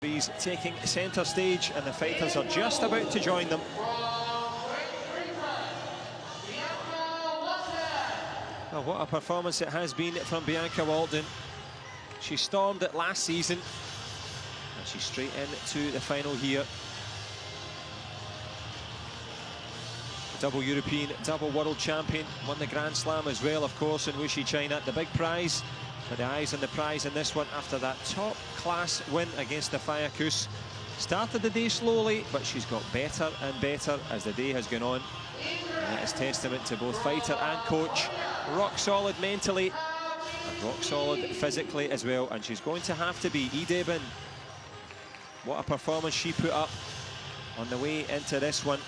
He's taking centre stage and the fighters are just about to join them. Well, what a performance it has been from Bianca Walton. She stormed it last season and she's straight into the final here. Double European, double world champion, won the Grand Slam as well, of course, in Wuxi, China. The big prize, for the eyes on the prize in this one after that top-class win against the Fiakus. Started the day slowly, but she's got better and better as the day has gone on. And that is testament to both fighter and coach. Rock solid mentally, and rock solid physically as well. And she's going to have to be. Idebin, what a performance she put up on the way into this one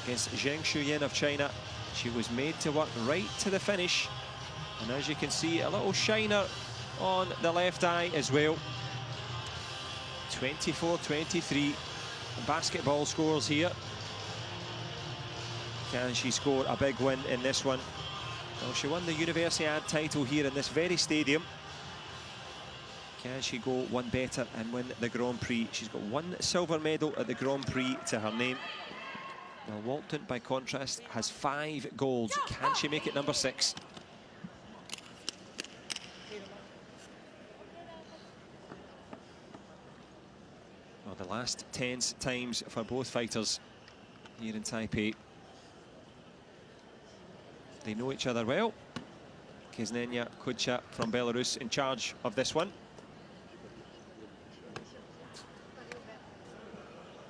against Zheng Shuyin of China. She was made to work right to the finish. And as you can see, a little shiner on the left eye as well. 24-23 basketball scores here. Can she score a big win in this one? Well, she won the Universiade title here in this very stadium. Can she go one better and win the Grand Prix? She's got one silver medal at the Grand Prix to her name. Now, Walton, by contrast, has 5 golds. Can she make it number 6? Well, the last tense times for both fighters here in Taipei. They know each other well. Kiznenya Kucha from Belarus in charge of this one.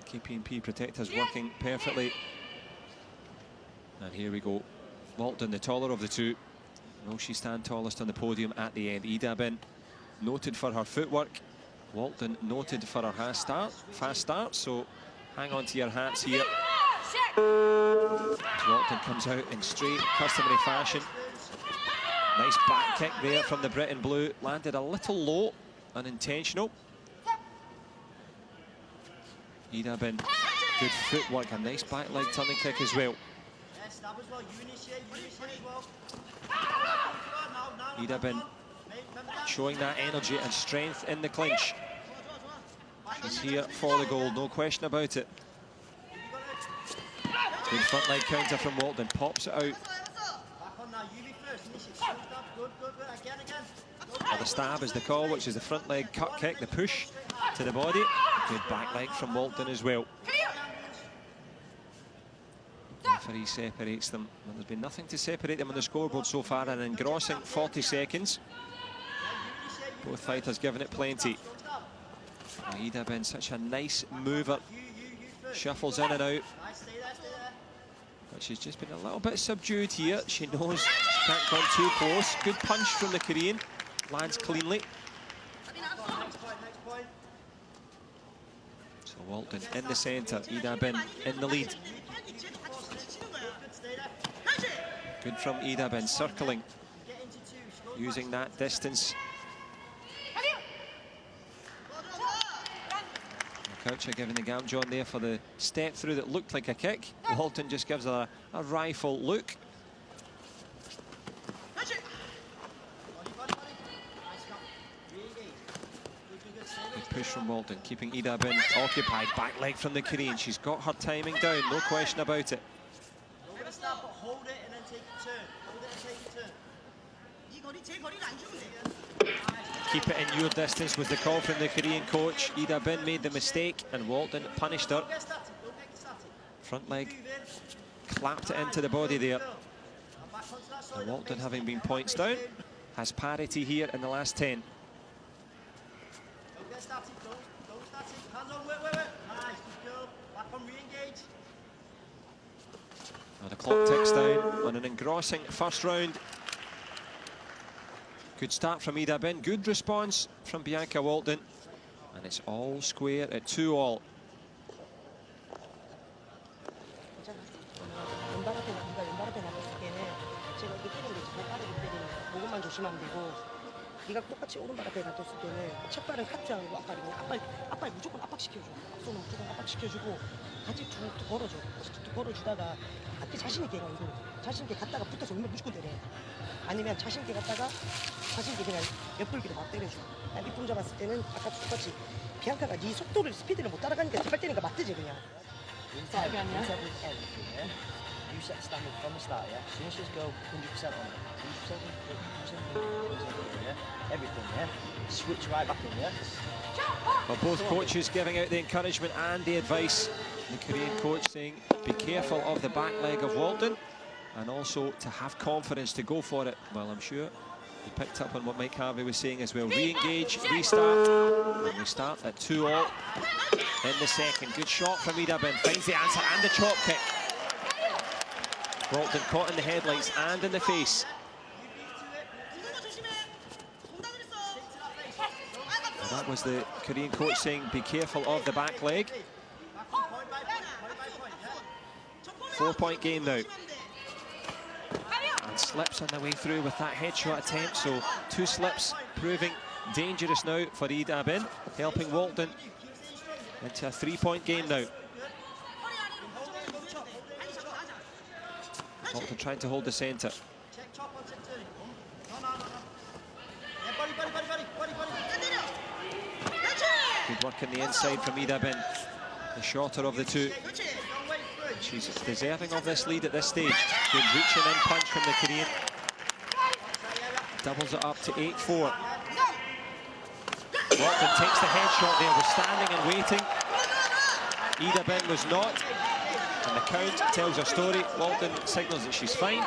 KPMP protectors working perfectly. And here we go. Walton, the taller of the two. Will she stand tallest on the podium at the end? Idebin, noted for her footwork. Walton, noted for her fast start. So hang on to your hats here. Walton comes out in straight, customary fashion. Nice back kick there from the Brit in blue. Landed a little low, unintentional. Idebin, good footwork, a nice back leg turning kick as well. Idebin showing that energy and strength in the clinch. She's here for the goal, no question about it. Good front leg counter from Walton, pops it out. Well, the stab is the call, which is the front leg cut kick, the push to the body. Good back leg from Walton as well. Referee separates them. Well, there's been nothing to separate them on the scoreboard so far, an engrossing 40 seconds. Both fighters giving it plenty. Idebin, such a nice mover. Shuffles in and out. But she's just been a little bit subdued here. She knows she can't come too close. Good punch from the Korean. Lands cleanly. So Walton in the centre. Idebin in the lead. Good from Idebin, circling. Using that distance. Coucher giving the Gamjon there for the step through that looked like a kick. Walton just gives her a rifle look. Good push from Walton, keeping Idebin occupied. Back leg from the Korean. She's got her timing down, no question about it. Keep it in your distance was the call from the Korean coach. Idebin made the mistake and Walton punished her. Front leg clapped it into the body there. And Walton, having been points down, has parity here in the last 10. Now the clock ticks down on an engrossing first round. Good start from Idebin, good response from Bianca Walton, and it's all square at 2-all. 네가 똑같이 오른발 앞에 놔뒀을 때는 첫 발은 카트하고 앞발이 그냥 앞발 무조건 압박시켜줘. 앞손은 무조건 압박시켜주고 같이 툭툭 걸어줘. 툭툭 걸어주다가 앞에 자신 있게 가 이거. 자신 있게 갔다가 붙어서 왼발 무조건 때려. 아니면 자신 있게 갔다가 자신 있게 그냥 옆돌기로 막 때려줘. 딱 입동 잡았을 때는 아까 똑같이 비앙카가 네 속도를 스피드를 못 따라가니까 뒷발 때리니까 맞대지 그냥. Inside with everything, yeah? You set the standard from the start, yeah? As soon as you go 100% on it, 100%, yeah? Everything, yeah? Switch right back in, yeah? Well, both coaches giving out the encouragement and the advice. The Korean coach saying, be careful of the back leg of Walton, and also to have confidence to go for it. Well, I'm sure he picked up on what Mike Harvey was saying as well. Re-engage, restart, and we start at 2-all in the second. Good shot from Ida Bin, finds the answer and the chop kick. Walton caught in the headlights and in the face. And that was the Korean coach saying, be careful of the back leg. 4-point game now. And slips on the way through with that headshot attempt, so 2 slips proving dangerous now for Ida Bin, helping Walton into a 3-point game now. Walton trying to hold the centre. Good work on the inside from Ida Bin, the shorter of the two. She's deserving of this lead at this stage. Good reaching in punch from the Korean. Doubles it up to 8-4. Walton takes the headshot there, was standing and waiting. Ida Bin was not. And the count tells her story. Walton signals that she's fine.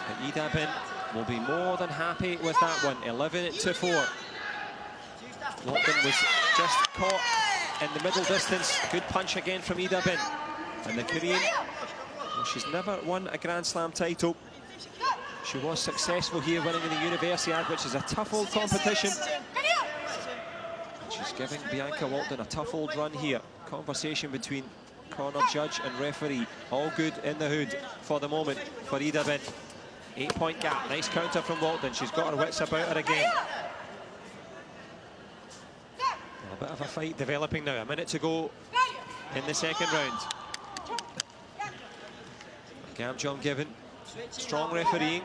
And Ida Bin will be more than happy with that one. 11-4. Walton was just caught in the middle distance. Good punch again from Ida Bin. And the Korean, well, she's never won a Grand Slam title. She was successful here winning in the Universiade, which is a tough old competition. She's giving Bianca Walton a tough old run here. Conversation between corner judge and referee. All good in the hood for the moment for Ida Bin. 8-point gap. Nice counter from Walton. She's got her wits about her again. A bit of a fight developing now. A minute to go in the second round. Gam Jong given. Strong refereeing.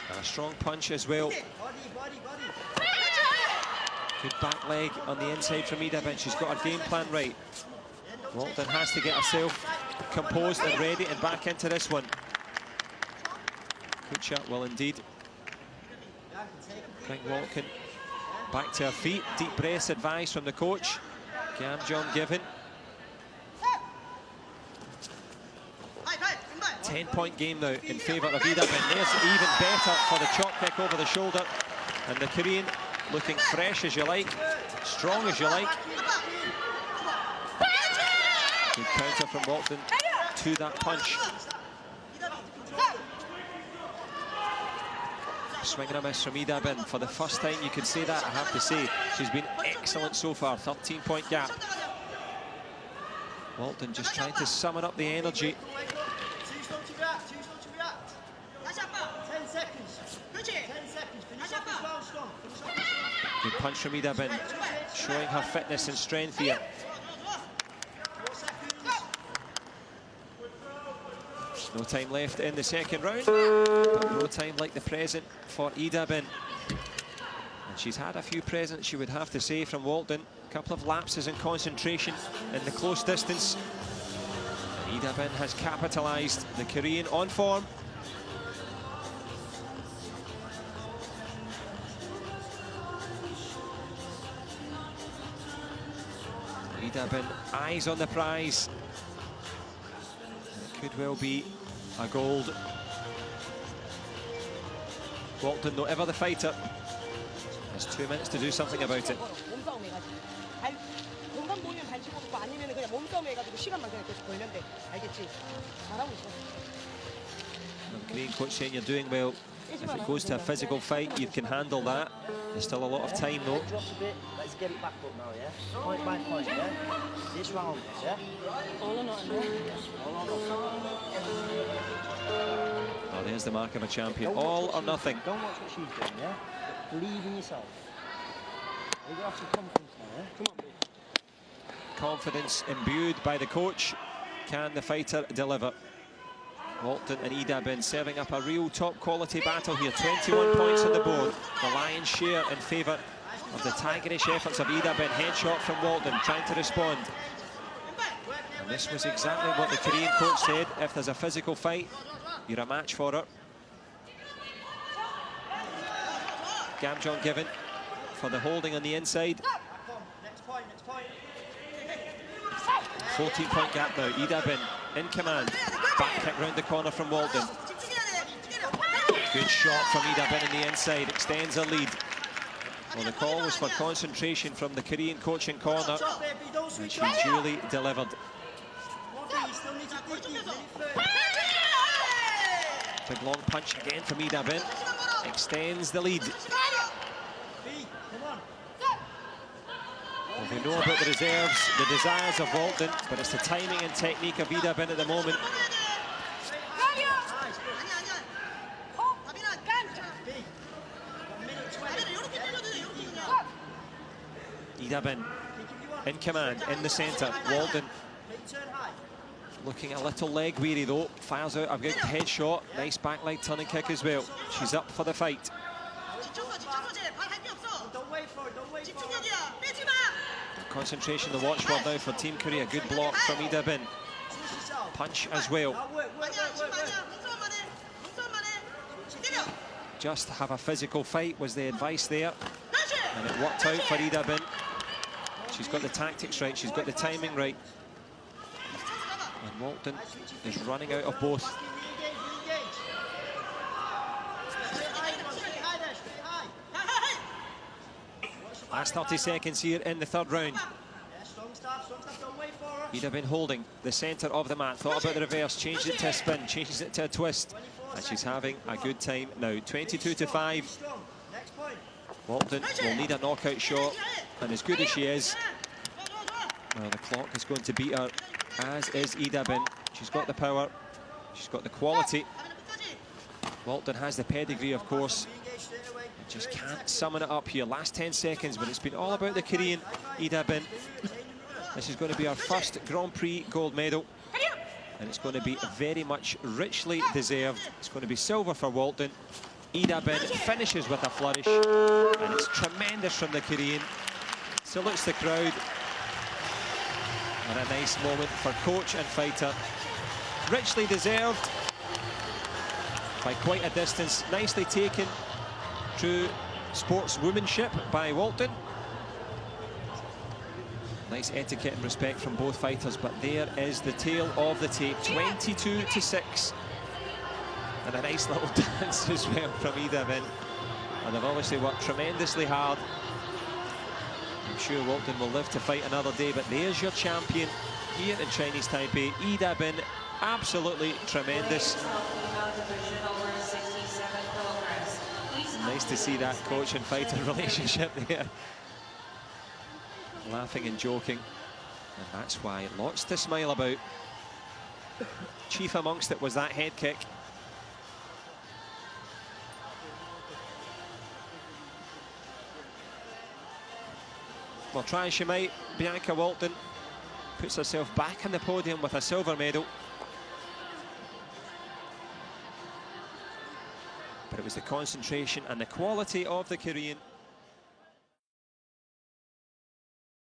And a strong punch as well. Good back leg on the inside from Ida Bin. She's got her game plan right. Walton has to get herself composed and ready and back into this one. Kucha will indeed bring Walton back to her feet. Deep breaths advice from the coach. Gam Jong given. 10-point game now in favour of Ida Bin. There's even better for the chop kick over the shoulder. And the Korean looking fresh as you like, strong as you like. Good counter from Walton to that punch. Swing and a miss from Ida Bin. For the first time you could say that, I have to say. She's been excellent so far, 13-point gap. Walton just trying to summon up the energy. Good punch from Ida Bin, showing her fitness and strength here. No time left in the second round, but no time like the present for Ida Bin. And she's had a few presents, you would have to say, from Walton. A couple of lapses in concentration in the close distance. And Ida Bin has capitalised. The Korean on form. Ida Bin, eyes on the prize. It could well be a gold. Walton, though ever the fighter, has 2 minutes to do something about it. The Korean coach saying you're doing well. If it goes to a physical fight, you can handle that. There's still a lot of time, though. Let's get it back up now, yeah? Point by point, yeah? This round, yeah? All or nothing. All or nothing. Oh, there's the mark of a champion. All or nothing. Don't watch what she's doing, yeah? Believe in yourself. You got some confidence now, yeah? Come on, baby. Confidence imbued by the coach. Can the fighter deliver? Walton and Ida Bin serving up a real top quality battle here. 21 points on the board. The lion's share in favour of the tigerish efforts of Ida Bin. Headshot from Walton, trying to respond. And this was exactly what the Korean coach said. If there's a physical fight, you're a match for her. Gamjong given for the holding on the inside. 14-point gap now. Ida Bin in command. Back kick round the corner from Walton. Good shot from Ida Bin in the inside. Extends her lead. Well, the call was for concentration from the Korean coaching corner, and she duly delivered. Big long punch again from Ida Bin. Extends the lead. Well, we know about the reserves, the desires of Walton, but it's the timing and technique of Ida Bin at the moment. Ida Bin in command, in the centre. Walton looking a little leg weary though. Fires out a good headshot. Nice back leg turning kick as well. She's up for the fight. Concentration, the watchword now for Team Korea. Good block from Ida Bin. Punch as well. Just have a physical fight was the advice there. And it worked out for Ida Bin. She's got the tactics right, she's got the timing right. And Walton is running out of both. Last 30 seconds here in the third round. Ida Bin holding the centre of the mat. Thought about the reverse, changed it to a spin, changes it to a twist. And she's having a good time now. 22-5. Walton will need a knockout shot. And as good as she is, well, the clock is going to beat her, as is Ida Bin. She's got the power, she's got the quality. Walton has the pedigree, of course. Just can't summon it up here. Last 10 seconds, but it's been all about the Korean Ida Bin. This is going to be our first Grand Prix gold medal, and it's going to be very much richly deserved. It's going to be silver for Walton. Ida Bin finishes with a flourish, and it's tremendous from the Korean. Salutes the crowd, and a nice moment for coach and fighter. Richly deserved by quite a distance. Nicely taken. True sportswomanship by Walton. Nice etiquette and respect from both fighters, but there is the tail of the tape. 22-6. And a nice little dance as well from Ida Bin. And they've obviously worked tremendously hard. I'm sure Walton will live to fight another day, but there's your champion here in Chinese Taipei. Ida Bin, absolutely tremendous. Nice to see that coach and fighter relationship there. Laughing and joking. And that's why lots to smile about. Chief amongst it was that head kick. Well, try as she might, Bianca Walton puts herself back on the podium with a silver medal. But it was the concentration and the quality of the Korean